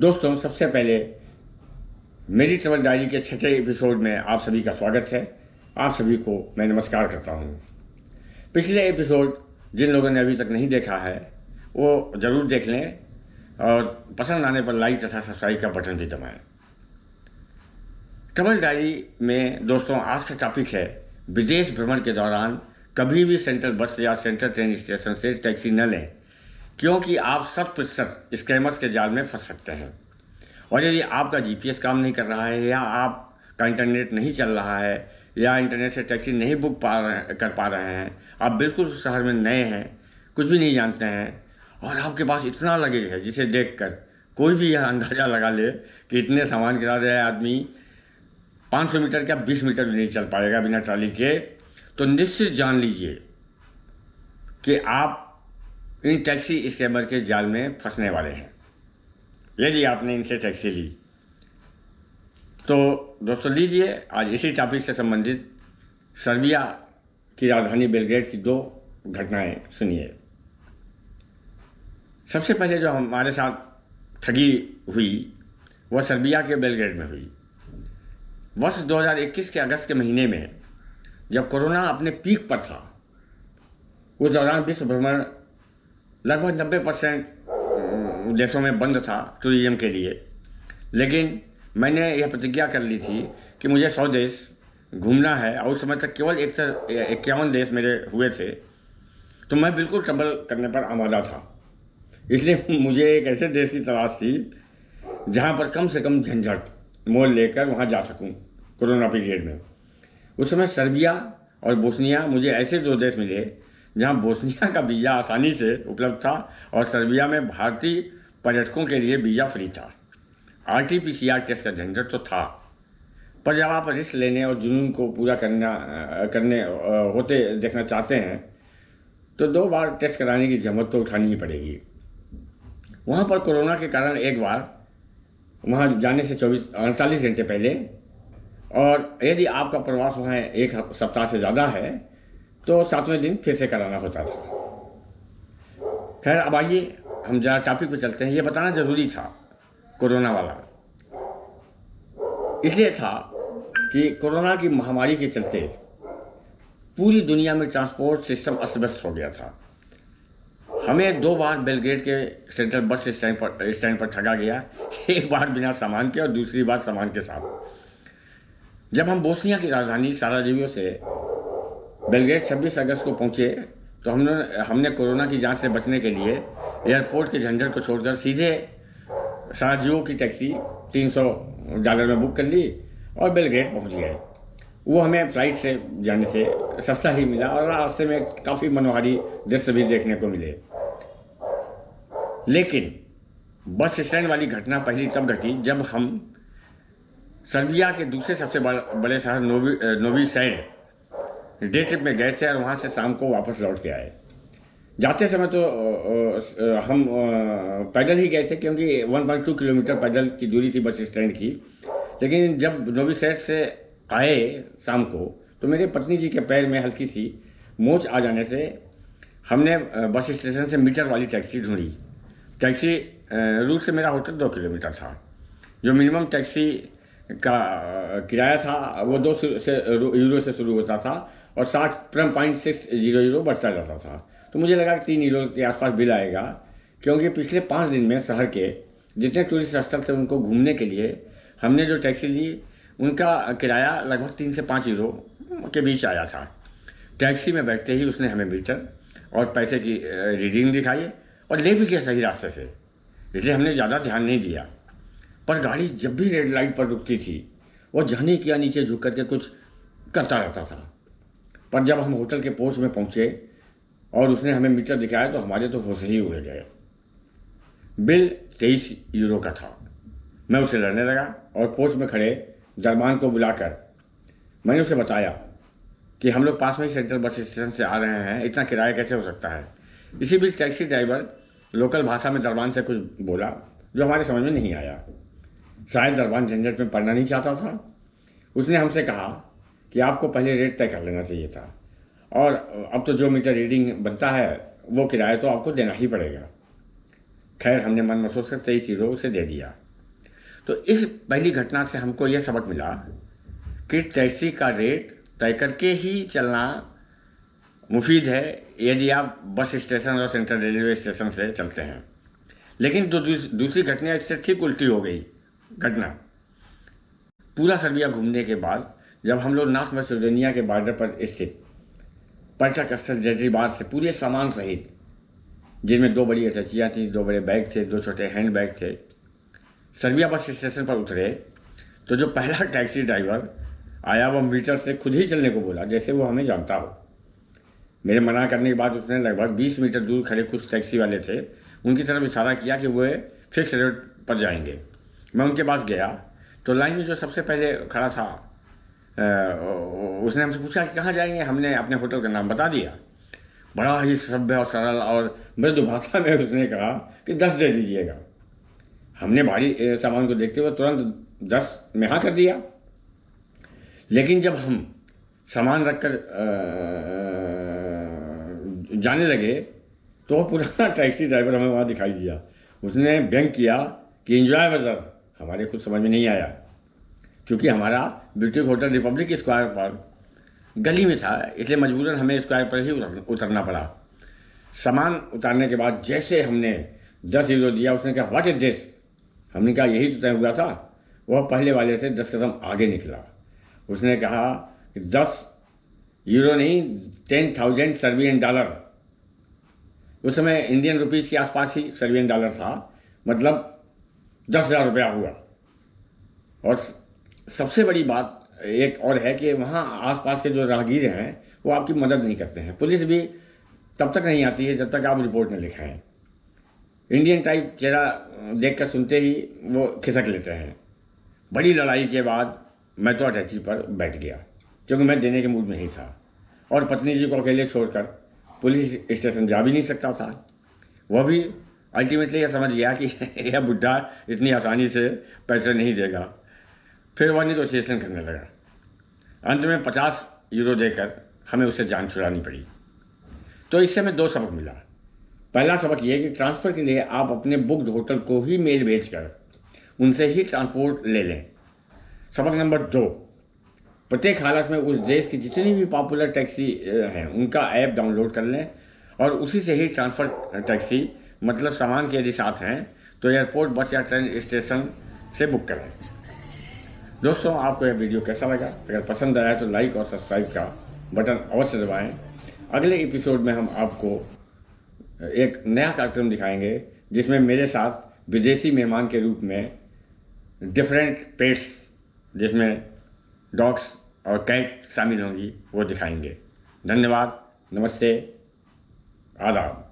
दोस्तों, सबसे पहले मेरी ट्रैवल डायरी के छठे एपिसोड में आप सभी का स्वागत है। आप सभी को मैं नमस्कार करता हूँ। पिछले एपिसोड जिन लोगों ने अभी तक नहीं देखा है वो ज़रूर देख लें और पसंद आने पर लाइक तथा सब्सक्राइब का बटन भी दबाएं। ट्रैवल डायरी में दोस्तों आज का टॉपिक है विदेश भ्रमण के दौरान कभी भी सेंट्रल बस या सेंट्रल ट्रेन स्टेशन से टैक्सी न लें, क्योंकि आप 100% स्कैमर्स के जाल में फंस सकते हैं। और यदि आपका जीपीएस काम नहीं कर रहा है या आपका इंटरनेट नहीं चल रहा है या इंटरनेट से टैक्सी नहीं कर पा रहे हैं, आप बिल्कुल उस शहर में नए हैं, कुछ भी नहीं जानते हैं और आपके पास इतना लगेज है जिसे देखकर कोई भी यह अंदाज़ा लगा ले कि इतने सामान के साथ यह आदमी 500 मीटर क्या 20 मीटर भी नहीं चल पाएगा बिना ट्रॉली के, तो निश्चित जान लीजिए कि आप इन टैक्सी स्कैमर के जाल में फंसने वाले हैं यदि आपने इनसे टैक्सी ली। तो दोस्तों लीजिए आज इसी टॉपिक से संबंधित सर्बिया की राजधानी बेलग्रेड की दो घटनाएं सुनिए। सबसे पहले जो हमारे साथ ठगी हुई वह सर्बिया के बेलग्रेड में हुई। वर्ष 2021 के अगस्त के महीने में जब कोरोना अपने पीक पर था, उस दौरान विश्व भ्रमण लगभग 90% देशों में बंद था टूरिज्म के लिए। लेकिन मैंने यह प्रतिज्ञा कर ली थी कि मुझे 100 देश घूमना है और उस समय तक केवल 151 देश मेरे हुए थे, तो मैं बिल्कुल ट्रैवल करने पर आमादा था। इसलिए मुझे एक ऐसे देश की तलाश थी जहाँ पर कम से कम झंझट मोल लेकर वहाँ जा सकूँ कोरोना पीरियड में। उस समय सर्बिया और बोस्निया मुझे ऐसे दो देश मिले जहाँ बोस्निया का वीज़ा आसानी से उपलब्ध था और सर्बिया में भारतीय पर्यटकों के लिए वीज़ा फ्री था। आरटीपीसीआर टेस्ट का झंझट तो था, पर जब आप रिस्क लेने और जुनून को पूरा करने होते देखना चाहते हैं तो 2 बार टेस्ट कराने की जहमत तो उठानी ही पड़ेगी। वहाँ पर कोरोना के कारण एक बार वहाँ जाने से 48 घंटे पहले, और यदि आपका प्रवास वहाँ एक सप्ताह से ज़्यादा है तो 7वें दिन फिर से कराना होता था। खैर, अब आइए हम जरा टॉपिक पे चलते हैं। ये बताना ज़रूरी था कोरोना वाला, इसलिए था कि कोरोना की महामारी के चलते पूरी दुनिया में ट्रांसपोर्ट सिस्टम अस्त-व्यस्त हो गया था। हमें 2 बार बेलग्रेड के सेंट्रल बस स्टैंड पर ठगा गया, एक बार बिना सामान के और दूसरी बार सामान के साथ। जब हम बोस्निया की राजधानी साराजेवो से बेलग्रेड 26 अगस्त को पहुंचे तो हमने कोरोना की जांच से बचने के लिए एयरपोर्ट के झंझट को छोड़कर सीधे साराजेवो की टैक्सी $300 में बुक कर ली और बेलग्रेड पहुंच गए। वो हमें फ्लाइट से जाने से सस्ता ही मिला और रास्ते में काफ़ी मनोहारी दृश्य भी देखने को मिले। लेकिन बस स्टैंड वाली घटना पहली तब घटी जब हम सर्बिया के दूसरे सबसे बड़े शहर नोवी सैड डे ट्रिप में गए थे और वहाँ से शाम को वापस लौट के आए। जाते समय तो हम पैदल ही गए थे, क्योंकि 1.2 किलोमीटर पैदल की दूरी थी बस स्टैंड की। लेकिन जब नोवी सैड से आए शाम को तो मेरे पत्नी जी के पैर में हल्की सी मोच आ जाने से हमने बस स्टेशन से मीटर वाली टैक्सी ढूंढी। टैक्सी रूट से मेरा होटल 2 किलोमीटर था। जो मिनिमम टैक्सी का किराया था वो €2 से शुरू होता था और 60.60 बढ़ता जाता था। तो मुझे लगा कि €3 के आसपास बिल आएगा, क्योंकि पिछले 5 दिन में शहर के जितने टूरिस्ट स्थल थे उनको घूमने के लिए हमने जो टैक्सी ली उनका किराया लगभग €3 से €5 के बीच आया था। टैक्सी में बैठते ही उसने हमें मीटर और पैसे की रीडिंग दिखाई और ले भी गया सही रास्ते से, इसलिए हमने ज़्यादा ध्यान नहीं दिया। पर गाड़ी जब भी रेड लाइट पर रुकती थी वो जाने किया नीचे झुक करके कुछ करता रहता था। पर जब हम होटल के पोर्च में पहुंचे और उसने हमें मीटर दिखाया तो हमारे तो होश ही उड़ गए। बिल €23 का था। मैं उसे लड़ने लगा और पोर्च में खड़े दरबान को बुलाकर मैंने उसे बताया कि हम लोग पास में ही सेंट्रल बस स्टेशन से आ रहे हैं, इतना किराया कैसे हो सकता है। इसी बीच टैक्सी ड्राइवर लोकल भाषा में दरबान से कुछ बोला जो हमारे समझ में नहीं आया। शायद दरबान झंझट में पड़ना नहीं चाहता था। उसने हमसे कहा कि आपको पहले रेट तय कर लेना चाहिए था और अब तो जो मीटर रीडिंग बनता है वो किराया तो आपको देना ही पड़ेगा। खैर, हमने मन में सोच कर €23 उसे दे दिया तो इस पहली घटना से हमको यह सबक मिला कि टैक्सी का रेट तय करके ही चलना मुफीद है यदि आप बस स्टेशन और सेंट्रल रेलवे स्टेशन से चलते हैं। लेकिन जो दूसरी घटना इससे ठीक उल्टी हो गई घटना। पूरा सर्बिया घूमने के बाद जब हम लोग नॉर्थ मैसेडोनिया के बॉर्डर पर स्थित पर्यटक स्थल जैजीबार से पूरे सामान सहित, जिनमें 2 बड़ी अटैचियाँ थी, 2 बड़े बैग थे, 2 छोटे हैंड बैग थे, सर्बिया बस स्टेशन पर उतरे तो जो पहला टैक्सी ड्राइवर आया वो मीटर से खुद ही चलने को बोला, जैसे वो हमें जानता हो। मेरे मना करने के बाद उसने लगभग 20 मीटर दूर खड़े कुछ टैक्सी वाले थे, उनकी तरफ इशारा किया कि वो फिक्स रेट पर जाएंगे। मैं उनके पास गया तो लाइन में जो सबसे पहले खड़ा था उसने हमसे पूछा कि कहाँ जाएंगे। हमने अपने होटल का नाम बता दिया। बड़ा ही सभ्य और सरल और मृदु भाषा में उसने कहा कि 10 दे दीजिएगा। हमने भारी सामान को देखते हुए तुरंत 10 में हाँ कर दिया। लेकिन जब हम सामान रखकर जाने लगे तो पुराना टैक्सी ड्राइवर हमें वहाँ दिखाई दिया। उसने व्यंग किया कि एंजॉय बजर। हमारे कुछ समझ में नहीं आया क्योंकि हमारा ब्यूटी होटल रिपब्लिक स्क्वायर पर गली में था, इसलिए मजबूरन हमें स्क्वायर पर ही उतरना पड़ा। सामान उतारने के बाद जैसे हमने 10 यूरो दिया, उसने कहा व्हाट इज दिस। हमने कहा यही तो तय हुआ था। वह पहले वाले से 10 कदम आगे निकला। उसने कहा कि 10 यूरो नहीं, 10,000 सर्बियन डॉलर। उस समय इंडियन रुपीज़ के आसपास ही सर्बियन डॉलर था, मतलब 10,000 रुपया हुआ। और सबसे बड़ी बात एक और है कि वहाँ आसपास के जो राहगीर हैं वो आपकी मदद नहीं करते हैं। पुलिस भी तब तक नहीं आती है जब तक आप रिपोर्ट न लिखाएं। इंडियन टाइप चेहरा देखकर सुनते ही वो खिसक लेते हैं। बड़ी लड़ाई के बाद मैं तो अटैची पर बैठ गया क्योंकि मैं देने के मूड में ही था और पत्नी जी को अकेले छोड़कर पुलिस स्टेशन जा भी नहीं सकता था। वह भी अल्टीमेटली यह समझ गया कि यह बुढ़ा इतनी आसानी से पैसे नहीं देगा। फिर वह निगोशिएशन करने लगा। अंत में 50 यूरो देकर हमें उससे जान छुड़ानी पड़ी। तो इससे हमें 2 सबक मिला। पहला सबक यह कि ट्रांसफ़र के लिए आप अपने बुक्ड होटल को ही मेल भेजकर उनसे ही ट्रांसपोर्ट ले लें। सबक नंबर 2, प्रत्येक हालत में उस देश की जितनी भी पॉपुलर टैक्सी हैं उनका ऐप डाउनलोड कर लें और उसी से ही ट्रांसफ़र टैक्सी, मतलब सामान के यदि साथ हैं तो एयरपोर्ट, बस या ट्रेन स्टेशन से बुक करें। दोस्तों, आपको यह वीडियो कैसा लगा? अगर पसंद आया तो लाइक और सब्सक्राइब का बटन अवश्य दबाएं। अगले एपिसोड में हम आपको एक नया कार्यक्रम दिखाएंगे जिसमें मेरे साथ विदेशी मेहमान के रूप में डिफरेंट पेट्स, जिसमें डॉग्स और कैट शामिल होंगी, वो दिखाएंगे। धन्यवाद, नमस्ते, आदाब।